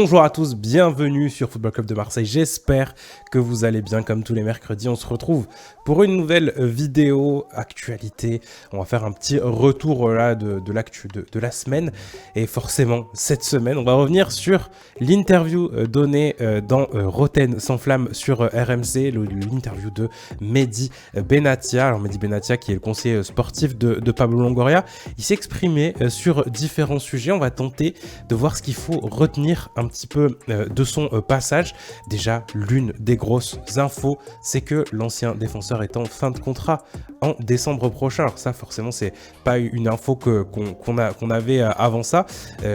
Bonjour à tous, bienvenue sur Football Club de Marseille. J'espère que vous allez bien comme tous les mercredis. On se retrouve pour une nouvelle vidéo actualité. On va faire un petit retour là de l'actu de la semaine. Et forcément, cette semaine, on va revenir sur l'interview donnée dans Roten sans flamme sur RMC, l'interview de Mehdi Benatia. Alors Mehdi Benatia qui est le conseiller sportif de Pablo Longoria. Il s'est exprimé sur différents sujets. On va tenter de voir ce qu'il faut retenir un petit peu de son passage. Déjà, l'une des grosses infos, c'est que l'ancien défenseur est en fin de contrat en décembre prochain. Alors ça, forcément, c'est pas une info qu'on avait avant ça.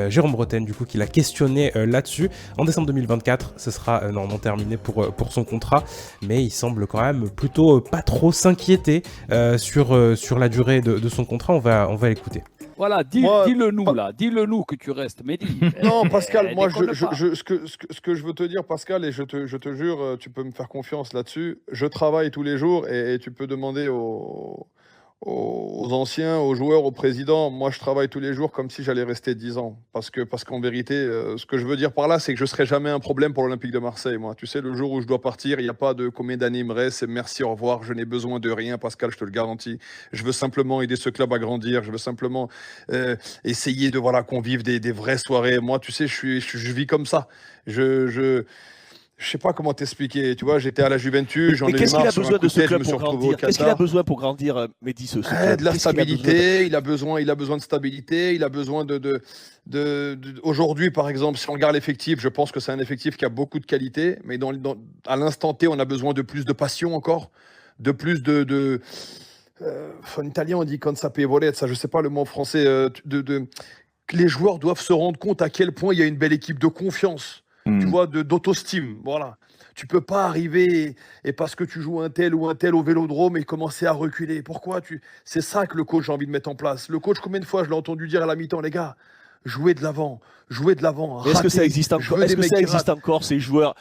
Jérôme Roten, du coup, qui l'a questionné là-dessus. En décembre 2024, ce sera normalement terminé pour son contrat, mais il semble quand même plutôt pas trop s'inquiéter sur la durée de son contrat. On va l'écouter. Voilà, dis-le nous là, dis-le nous que tu restes, Mehdi. Non, Pascal, moi, ce que je veux te dire, Pascal, et je te jure, tu peux me faire confiance là-dessus. Je travaille tous les jours et tu peux demander aux anciens, aux joueurs, au président. Moi, je travaille tous les jours comme si j'allais rester 10 ans. Parce qu'en vérité, ce que je veux dire par là, c'est que je ne serai jamais un problème pour l'Olympique de Marseille. Moi, tu sais, le jour où je dois partir, il n'y a pas de combien d'années il me reste. C'est merci, au revoir. Je n'ai besoin de rien, Pascal, je te le garantis. Je veux simplement aider ce club à grandir. Je veux simplement essayer de qu'on vive des vraies soirées. Moi, tu sais, je vis comme ça. Je sais pas comment t'expliquer. Tu vois, j'étais à la Juventus, j'en ai qu'est-ce qu'il a marre besoin de ce club pour grandir? Qu'est-ce qu'il a Qatar. besoin pour grandir, Mehdi, ce club? De la stabilité, il a besoin de stabilité, il a besoin aujourd'hui, par exemple, si on regarde l'effectif, je pense que c'est un effectif qui a beaucoup de qualité, mais à l'instant T, on a besoin de plus de passion encore, de plus en italien, on dit consapevolezza, je sais pas le mot en français, que les joueurs doivent se rendre compte à quel point il y a une belle équipe de confiance. Tu vois, d'auto-estime, voilà. Tu peux pas arriver et parce que tu joues un tel ou un tel au Vélodrome et commencer à reculer. Pourquoi C'est ça que le coach a envie de mettre en place. Le coach, combien de fois je l'ai entendu dire à la mi-temps, les gars, jouez de l'avant. Est-ce que ça existe encore? Est-ce que ça existe encore ces joueurs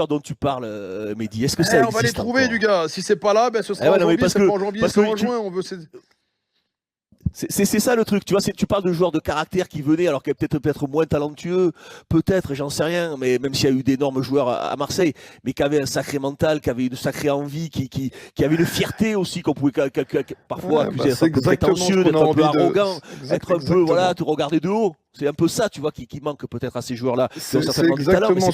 dont tu parles, Mehdi? Est-ce que ça existe? On va les trouver, du gars. Si c'est pas là, ce sera en janvier. C'est pas en janvier, c'est en juin. On veut. C'est ça le truc, tu vois, tu parles de joueurs de caractère qui venaient alors qu'ils étaient peut-être moins talentueux, peut-être, j'en sais rien, mais même s'il y a eu d'énormes joueurs à Marseille, mais qui avaient un sacré mental, qui avaient une sacrée envie, qui avaient une fierté aussi qu'on pouvait parfois accuser d'être un peu prétentieux, d'être un peu arrogant, être un peu, voilà, te regarder de haut. C'est un peu ça, tu vois, qui manque peut-être à ces joueurs-là. C'est exactement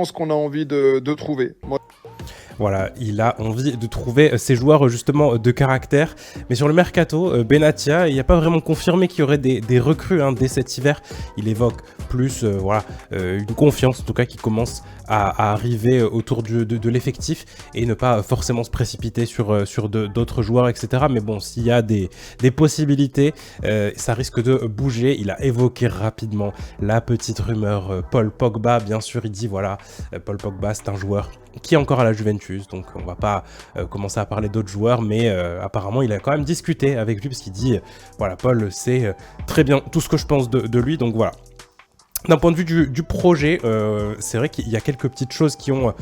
ce qu'on a envie de trouver. Voilà, il a envie de trouver ces joueurs justement de caractère. Mais sur le mercato, Benatia, il n'y a pas vraiment confirmé qu'il y aurait des recrues dès cet hiver. Il évoque plus une confiance en tout cas qui commence à arriver autour de l'effectif et ne pas forcément se précipiter sur d'autres joueurs, etc. Mais bon, s'il y a des possibilités, ça risque de bouger. Il a évoqué rapidement la petite rumeur Paul Pogba. Bien sûr, il dit voilà, Paul Pogba, c'est un joueur qui est encore à la Juventus, donc on va pas commencer à parler d'autres joueurs, mais apparemment il a quand même discuté avec lui parce qu'il dit voilà, Paul, c'est très bien tout ce que je pense de lui, donc voilà. D'un point de vue du projet, c'est vrai qu'il y a quelques petites choses qui ont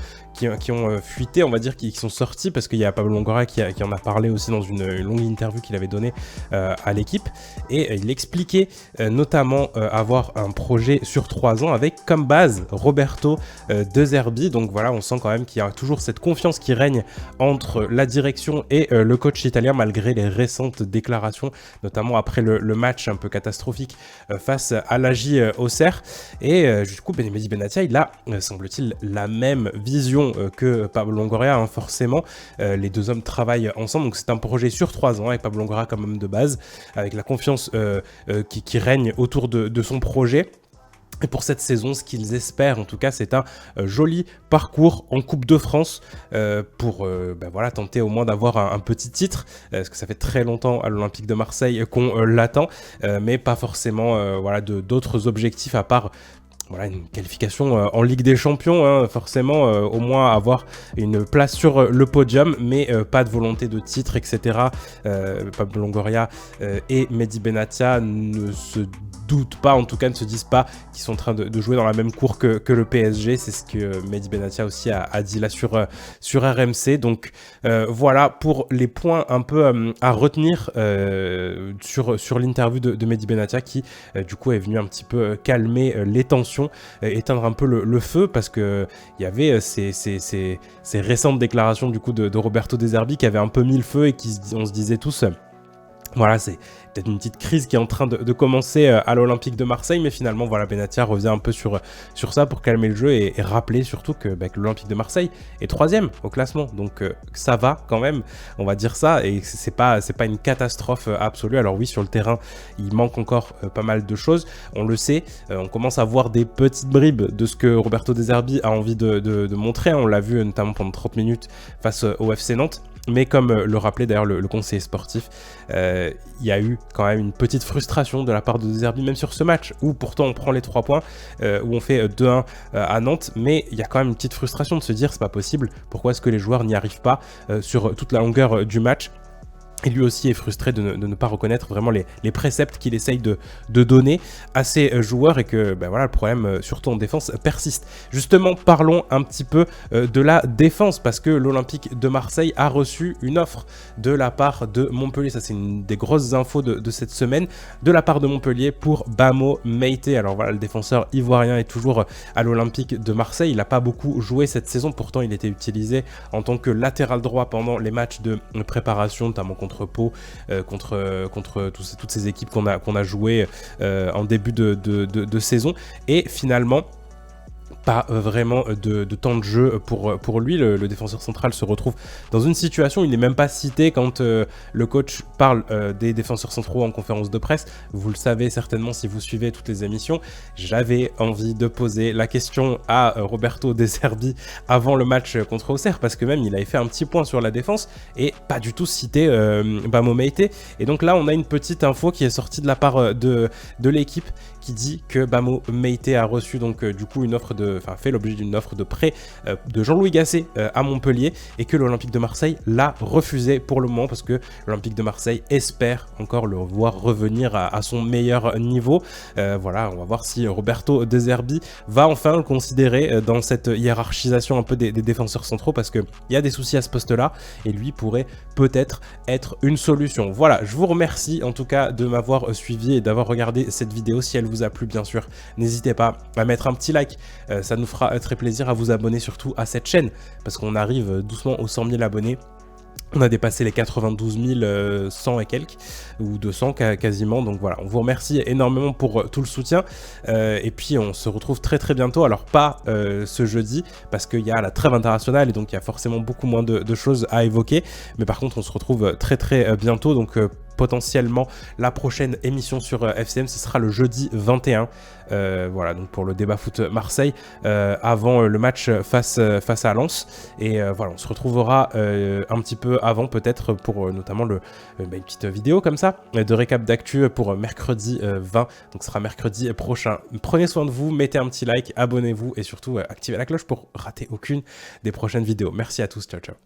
fuité, on va dire, qui sont sorties, parce qu'il y a Pablo Longoria qui en a parlé aussi dans une longue interview qu'il avait donnée à l'équipe, et il expliquait notamment avoir un projet sur 3 ans avec comme base Roberto De Zerbi. Donc voilà, on sent quand même qu'il y a toujours cette confiance qui règne entre la direction et le coach italien, malgré les récentes déclarations, notamment après le match un peu catastrophique face à l'AJ Auxerre. Et du coup, Mehdi Benatia, il a, semble-t-il, la même vision que Pablo Longoria, forcément. Les deux hommes travaillent ensemble, donc c'est un projet sur 3 ans avec Pablo Longoria comme homme de base, avec la confiance qui règne autour de son projet. Et pour cette saison, ce qu'ils espèrent, en tout cas, c'est un joli parcours en Coupe de France pour tenter au moins d'avoir un petit titre, parce que ça fait très longtemps à l'Olympique de Marseille qu'on l'attend, mais pas forcément d'autres objectifs à part voilà, une qualification en Ligue des Champions, hein, forcément, au moins avoir une place sur le podium, mais pas de volonté de titre, etc. Pablo Longoria et Mehdi Benatia ne se doutent pas, en tout cas ne se disent pas qu'ils sont en train de jouer dans la même cour que le PSG. C'est ce que Mehdi Benatia aussi a dit là sur RMC. Donc voilà pour les points un peu à retenir sur l'interview de Mehdi Benatia qui du coup est venu un petit peu calmer les tensions, éteindre un peu le feu, parce que il y avait ces récentes déclarations du coup de Roberto De Zerbi qui avait un peu mis le feu et on se disait tous voilà, c'est peut-être une petite crise qui est en train de commencer à l'Olympique de Marseille, mais finalement, voilà, Benatia revient un peu sur ça pour calmer le jeu et rappeler surtout que l'Olympique de Marseille est 3e au classement. Donc ça va quand même, on va dire ça, et c'est pas une catastrophe absolue. Alors oui, sur le terrain, il manque encore pas mal de choses, on le sait, on commence à voir des petites bribes de ce que Roberto De Zerbi a envie de montrer. On l'a vu notamment pendant 30 minutes face au FC Nantes. Mais comme le rappelait d'ailleurs le conseiller sportif, il y a eu quand même une petite frustration de la part de De Zerbi, même sur ce match, où pourtant on prend les 3 points, où on fait 2-1 à Nantes, mais il y a quand même une petite frustration de se dire c'est pas possible, pourquoi est-ce que les joueurs n'y arrivent pas sur toute la longueur du match. Et lui aussi est frustré de ne pas reconnaître vraiment les préceptes qu'il essaye de donner à ses joueurs, et que voilà, le problème, surtout en défense, persiste. Justement, parlons un petit peu de la défense, parce que l'Olympique de Marseille a reçu une offre de la part de Montpellier. Ça, c'est une des grosses infos de cette semaine, de la part de Montpellier pour Bamo Meïté. Alors voilà, le défenseur ivoirien est toujours à l'Olympique de Marseille. Il n'a pas beaucoup joué cette saison, pourtant il était utilisé en tant que latéral droit pendant les matchs de préparation, notamment contre Pau, contre toutes ces équipes qu'on a joué en début de saison, et finalement pas vraiment de temps de jeu pour lui. Le défenseur central se retrouve dans une situation où il n'est même pas cité quand le coach parle des défenseurs centraux en conférence de presse. Vous le savez certainement si vous suivez toutes les émissions. J'avais envie de poser la question à Roberto De Zerbi avant le match contre Auxerre, parce que même il avait fait un petit point sur la défense et pas du tout cité Bamo Meïté. Et donc là on a une petite info qui est sortie de la part de l'équipe, qui dit que Bamo Meïté a reçu donc du coup fait l'objet d'une offre de prêt de Jean-Louis Gasset à Montpellier, et que l'Olympique de Marseille l'a refusé pour le moment, parce que l'Olympique de Marseille espère encore le voir revenir à son meilleur niveau. Voilà, on va voir si Roberto De Zerbi va enfin le considérer dans cette hiérarchisation un peu des défenseurs centraux, parce qu'il y a des soucis à ce poste-là, et lui pourrait peut-être être une solution. Voilà, je vous remercie en tout cas de m'avoir suivi et d'avoir regardé cette vidéo. Si elle vous a plu, bien sûr, n'hésitez pas à mettre un petit like, ça nous fera très plaisir, à vous abonner surtout à cette chaîne, parce qu'on arrive doucement aux 100 000 abonnés. On a dépassé les 92 100 et quelques, ou 200 quasiment, donc voilà, on vous remercie énormément pour tout le soutien, et puis on se retrouve très très bientôt. Alors pas ce jeudi, parce qu'il y a la trêve internationale, et donc il y a forcément beaucoup moins de choses à évoquer, mais par contre on se retrouve très très bientôt, donc potentiellement la prochaine émission sur FCM, ce sera le jeudi 21, voilà, donc pour le débat foot Marseille, avant le match face à Lens, et voilà, on se retrouvera un petit peu avant peut-être pour notamment une petite vidéo comme ça de récap d'actu pour mercredi 20, donc ce sera mercredi prochain. Prenez soin de vous, mettez un petit like, abonnez-vous, et surtout activez la cloche pour rater aucune des prochaines vidéos. Merci à tous, ciao ciao.